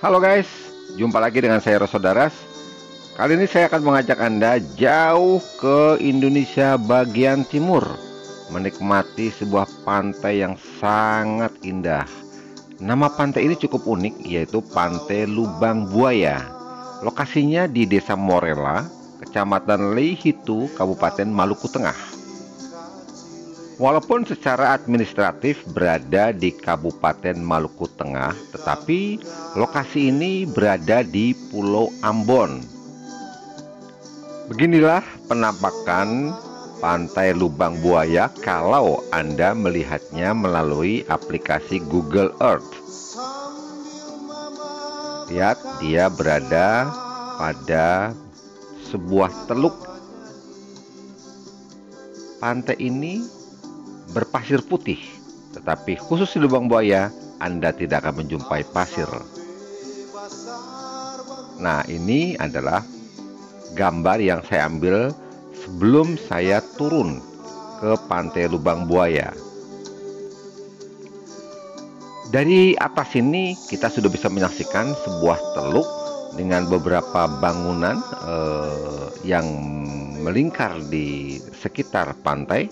Halo guys, jumpa lagi dengan saya Rosodaras. Kali ini saya akan mengajak Anda jauh ke Indonesia bagian timur, menikmati sebuah pantai yang sangat indah. Nama pantai ini cukup unik, yaitu Pantai Lubang Buaya. Lokasinya di Desa Morela, Kecamatan Leihitu, Kabupaten Maluku Tengah. Walaupun secara administratif berada di Kabupaten Maluku Tengah, tetapi lokasi ini berada di Pulau Ambon. Beginilah penampakan Pantai Lubang Buaya kalau Anda melihatnya melalui aplikasi Google Earth. Lihat, dia berada pada sebuah teluk. Pantai ini berpasir putih, tetapi khusus di Lubang Buaya Anda tidak akan menjumpai pasir. Nah, ini adalah gambar yang saya ambil sebelum saya turun ke Pantai Lubang Buaya. Dari atas ini kita sudah bisa menyaksikan sebuah teluk dengan beberapa bangunan yang melingkar di sekitar pantai.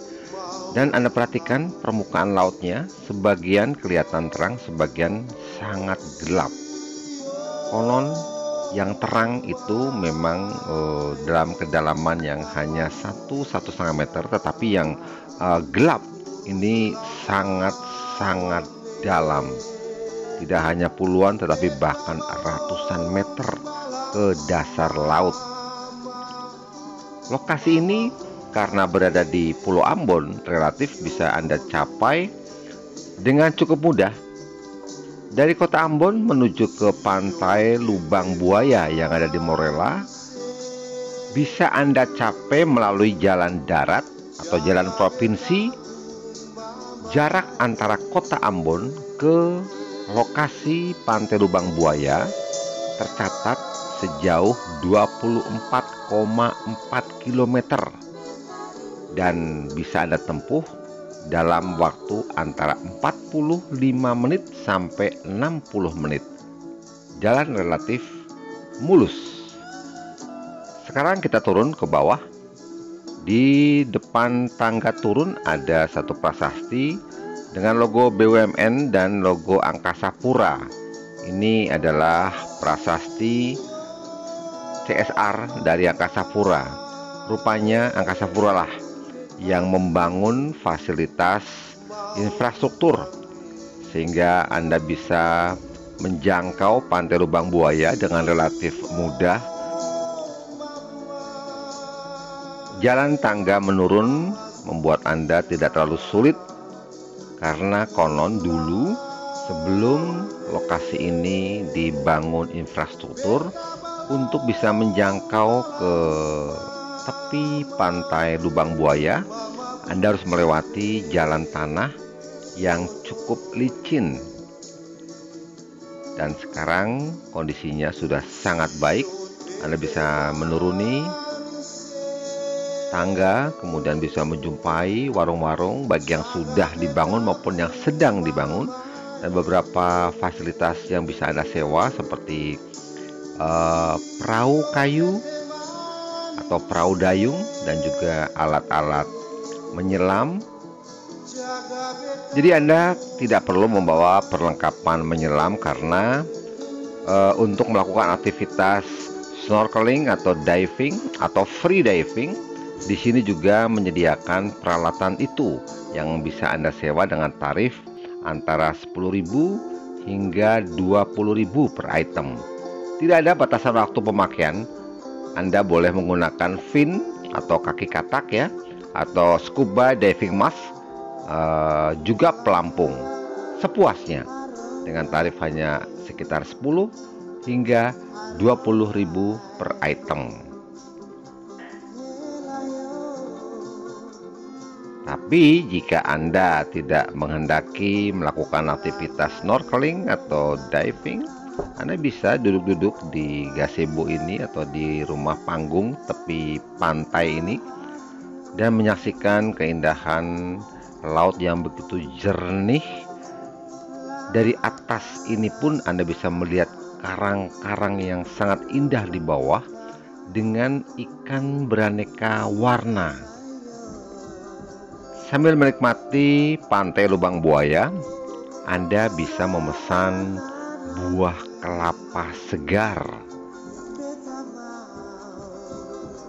Dan Anda perhatikan permukaan lautnya, sebagian kelihatan terang, sebagian sangat gelap. Konon yang terang itu memang dalam kedalaman yang hanya 1-1,5 meter, tetapi yang gelap ini sangat dalam. Tidak hanya puluhan, tetapi bahkan ratusan meter ke dasar laut. Lokasi ini karena berada di Pulau Ambon, relatif bisa Anda capai dengan cukup mudah. Dari kota Ambon menuju ke Pantai Lubang Buaya yang ada di Morela, bisa Anda capai melalui jalan darat atau jalan provinsi. Jarak antara kota Ambon ke lokasi Pantai Lubang Buaya tercatat sejauh 24,4 km. Dan bisa Anda tempuh dalam waktu antara 45 menit sampai 60 menit. Jalan relatif mulus. Sekarang kita turun ke bawah. Di depan tangga turun ada satu prasasti dengan logo BUMN dan logo Angkasa Pura. Ini adalah prasasti CSR dari Angkasa Pura. Rupanya Angkasa Pura lah yang membangun fasilitas infrastruktur sehingga Anda bisa menjangkau Pantai Lubang Buaya dengan relatif mudah. Jalan tangga menurun membuat Anda tidak terlalu sulit karena konon dulu sebelum lokasi ini dibangun infrastruktur untuk bisa menjangkau ke tepi Pantai Lubang Buaya, Anda harus melewati jalan tanah yang cukup licin. Dan sekarang kondisinya sudah sangat baik. Anda bisa menuruni tangga, kemudian bisa menjumpai warung-warung bagi yang sudah dibangun maupun yang sedang dibangun, dan beberapa fasilitas yang bisa Anda sewa seperti perahu kayu atau perahu dayung dan juga alat-alat menyelam. Jadi Anda tidak perlu membawa perlengkapan menyelam karena untuk melakukan aktivitas snorkeling atau diving atau free diving, di sini juga menyediakan peralatan itu yang bisa Anda sewa dengan tarif antara 10.000 hingga 20.000 per item. Tidak ada batasan waktu pemakaian. Anda boleh menggunakan fin atau kaki katak ya, atau scuba diving mask, juga pelampung sepuasnya dengan tarif hanya sekitar 10 hingga 20.000 per item. Tapi jika Anda tidak menghendaki melakukan aktivitas snorkeling atau diving, Anda bisa duduk-duduk di gazebo ini atau di rumah panggung tepi pantai ini dan menyaksikan keindahan laut yang begitu jernih. Dari atas ini pun Anda bisa melihat karang-karang yang sangat indah di bawah dengan ikan beraneka warna. Sambil menikmati pantai Lubang Buaya, Anda bisa memesan buah kelapa segar.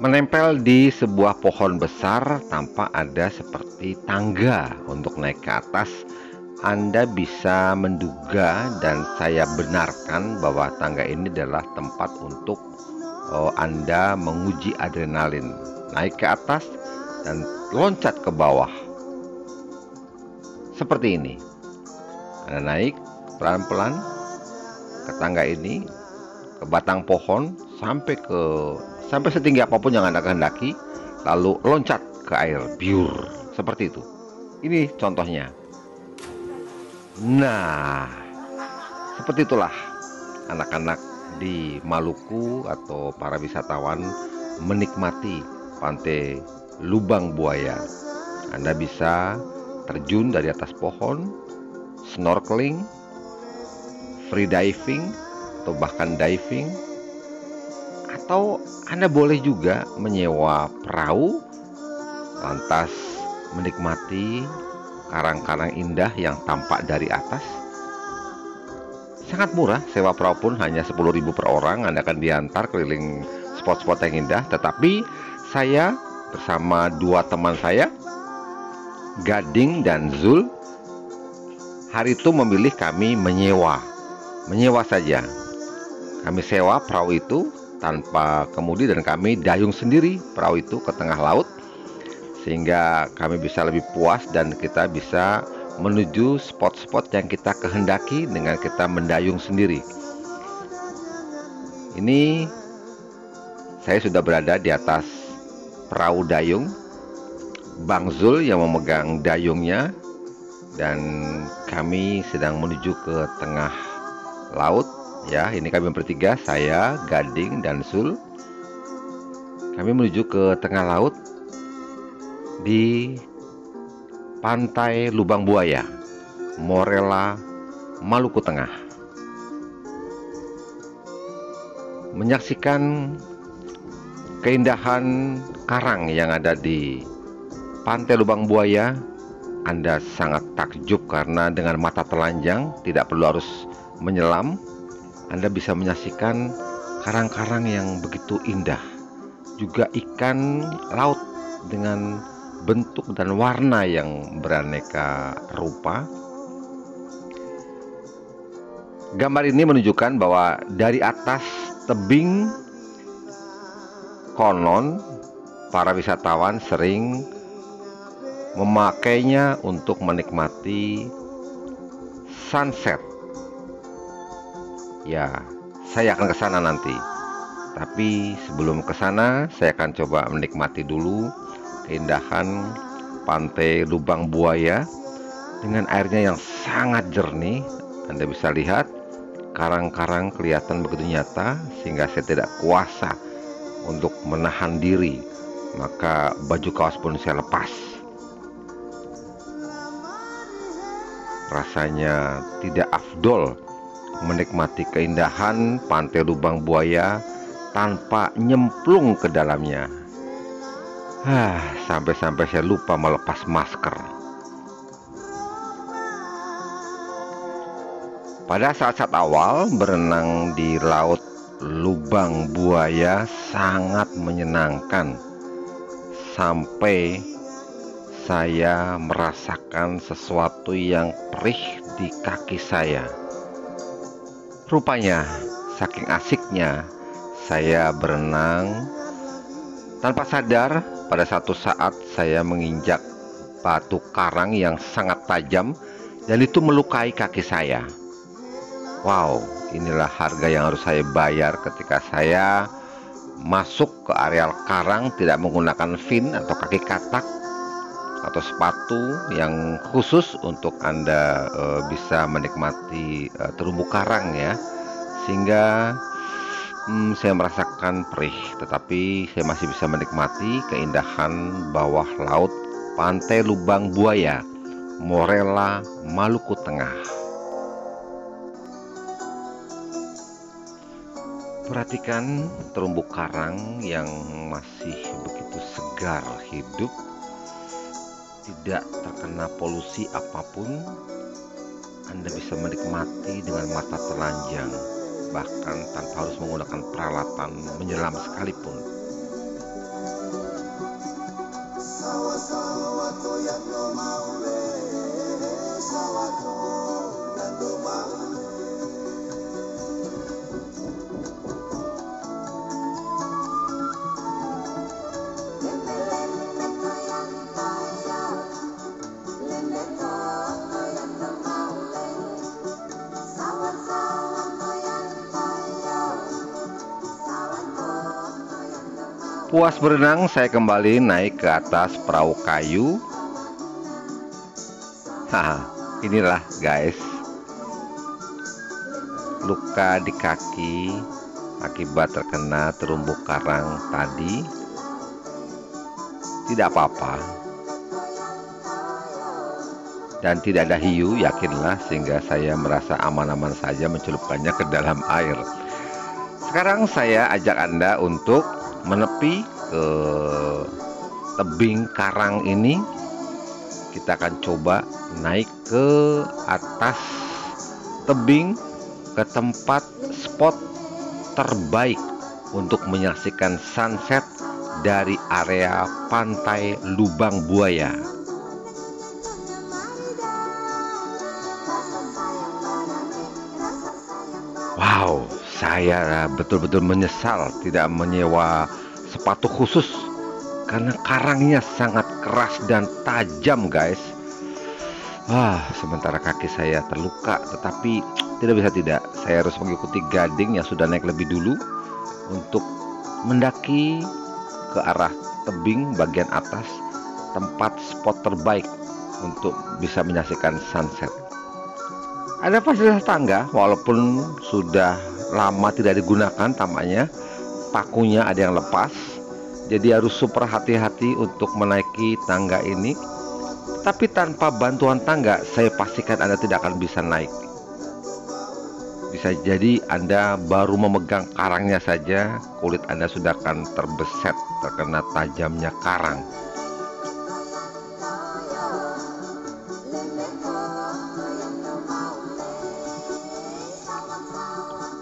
Menempel di sebuah pohon besar tampak ada seperti tangga untuk naik ke atas. Anda bisa menduga dan saya benarkan bahwa tangga ini adalah tempat untuk Anda menguji adrenalin. Naik ke atas dan loncat ke bawah. Seperti ini. Anda naik pelan-pelan ke tangga ini, ke batang pohon, sampai setinggi apapun yang Anda kehendaki, lalu loncat ke air biur seperti itu. Ini contohnya. Nah, seperti itulah anak-anak di Maluku atau para wisatawan menikmati pantai Lubang Buaya. Anda bisa terjun dari atas pohon, snorkeling, free diving, atau bahkan diving. Atau Anda boleh juga menyewa perahu, lantas menikmati karang-karang indah yang tampak dari atas. Sangat murah, sewa perahu pun hanya 10.000 per orang. Anda akan diantar keliling spot-spot yang indah. Tetapi saya bersama dua teman saya, Gading dan Zul, hari itu memilih kami menyewa saja. Kami sewa perahu itu tanpa kemudi dan kami dayung sendiri perahu itu ke tengah laut, sehingga kami bisa lebih puas dan kita bisa menuju spot-spot yang kita kehendaki dengan kita mendayung sendiri. Ini saya sudah berada di atas perahu dayung, Bang Zul yang memegang dayungnya, dan kami sedang menuju ke tengah laut. Ya, ini kami bertiga, saya, Gading, dan Zul. Kami menuju ke tengah laut di pantai Lubang Buaya, Morella, Maluku Tengah. Menyaksikan keindahan karang yang ada di pantai Lubang Buaya, Anda sangat takjub karena dengan mata telanjang, tidak perlu harus menyelam, Anda bisa menyaksikan karang-karang yang begitu indah. Juga ikan laut dengan bentuk dan warna yang beraneka rupa. Gambar ini menunjukkan bahwa dari atas tebing, konon para wisatawan sering memakainya untuk menikmati sunset. Ya, saya akan ke sana nanti. Tapi sebelum ke sana, saya akan coba menikmati dulu keindahan pantai Lubang Buaya dengan airnya yang sangat jernih. Anda bisa lihat karang-karang kelihatan begitu nyata sehingga saya tidak kuasa untuk menahan diri. Maka baju kaos pun saya lepas. Rasanya tidak afdol menikmati keindahan pantai Lubang Buaya tanpa nyemplung ke dalamnya. Sampai-sampai saya lupa melepas masker. Pada saat-saat awal berenang di laut Lubang Buaya sangat menyenangkan, sampai saya merasakan sesuatu yang perih di kaki saya. Rupanya saking asiknya saya berenang, tanpa sadar pada satu saat saya menginjak batu karang yang sangat tajam dan itu melukai kaki saya. Wow, inilah harga yang harus saya bayar ketika saya masuk ke areal karang tidak menggunakan fin atau kaki katak atau sepatu yang khusus untuk Anda bisa menikmati terumbu karang ya. Sehingga saya merasakan perih, tetapi saya masih bisa menikmati keindahan bawah laut pantai Lubang Buaya, Morella, Maluku Tengah. Perhatikan terumbu karang yang masih begitu segar hidup, tidak terkena polusi apapun. Anda bisa menikmati dengan mata telanjang, bahkan tanpa harus menggunakan peralatan menyelam sekalipun. Puas berenang, saya kembali naik ke atas perahu kayu. Haha, inilah guys, luka di kaki akibat terkena terumbu karang tadi. Tidak apa-apa, dan tidak ada hiu, yakinlah, sehingga saya merasa aman-aman saja mencelupkannya ke dalam air. Sekarang saya ajak Anda untuk menepi ke tebing karang ini. Kita akan coba naik ke atas tebing, ke tempat spot terbaik untuk menyaksikan sunset dari area pantai Lubang Buaya. Wow, saya betul-betul menyesal tidak menyewa sepatu khusus karena karangnya sangat keras dan tajam guys. Sementara kaki saya terluka, tetapi tidak bisa tidak, saya harus mengikuti gading yang sudah naik lebih dulu untuk mendaki ke arah tebing bagian atas, tempat spot terbaik untuk bisa menyaksikan sunset. Ada fasilitas tangga, walaupun sudah lama tidak digunakan tampaknya. Pakunya ada yang lepas, jadi harus super hati-hati untuk menaiki tangga ini. Tapi tanpa bantuan tangga, saya pastikan Anda tidak akan bisa naik. Bisa jadi Anda baru memegang karangnya saja, kulit Anda sudah akan terbeset terkena tajamnya karang.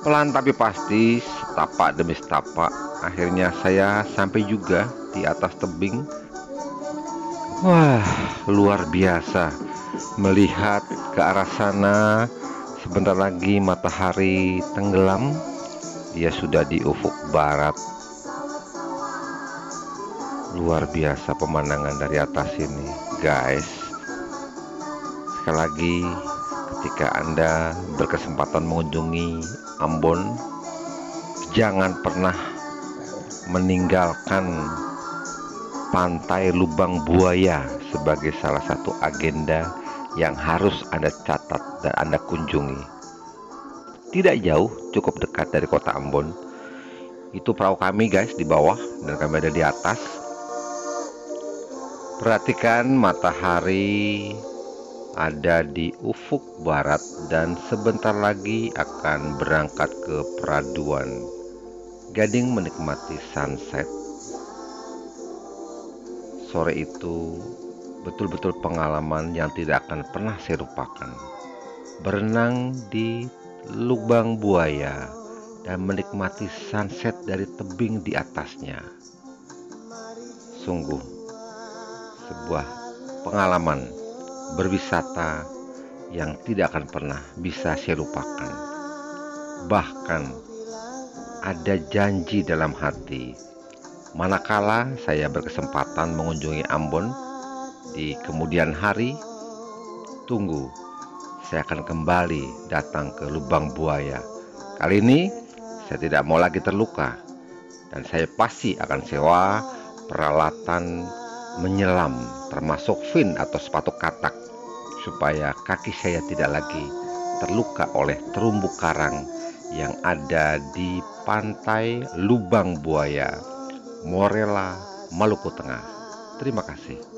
Pelan tapi pasti, setapak demi setapak, akhirnya saya sampai juga di atas tebing. Wah, luar biasa melihat ke arah sana. Sebentar lagi matahari tenggelam. Dia sudah di ufuk barat. Luar biasa pemandangan dari atas ini, guys. Sekali lagi, ketika Anda berkesempatan mengunjungi Ambon, jangan pernah meninggalkan pantai Lubang Buaya sebagai salah satu agenda yang harus Anda catat dan Anda kunjungi. Tidak jauh, cukup dekat dari kota Ambon. Itu perahu kami guys di bawah, dan kami ada di atas. Perhatikan matahari ada di ufuk barat dan sebentar lagi akan berangkat ke peraduan. Gading menikmati sunset. Sore itu betul-betul pengalaman yang tidak akan pernah saya lupakan. Berenang di Lubang Buaya dan menikmati sunset dari tebing di atasnya. Sungguh sebuah pengalaman berwisata yang tidak akan pernah bisa saya lupakan. Bahkan ada janji dalam hati, manakala saya berkesempatan mengunjungi Ambon di kemudian hari, tunggu, saya akan kembali datang ke Lubang Buaya. Kali ini saya tidak mau lagi terluka, dan saya pasti akan sewa peralatan menyelam, termasuk fin atau sepatu katak, supaya kaki saya tidak lagi terluka oleh terumbu karang yang ada di pantai Lubang Buaya, Morella, Maluku Tengah. Terima kasih.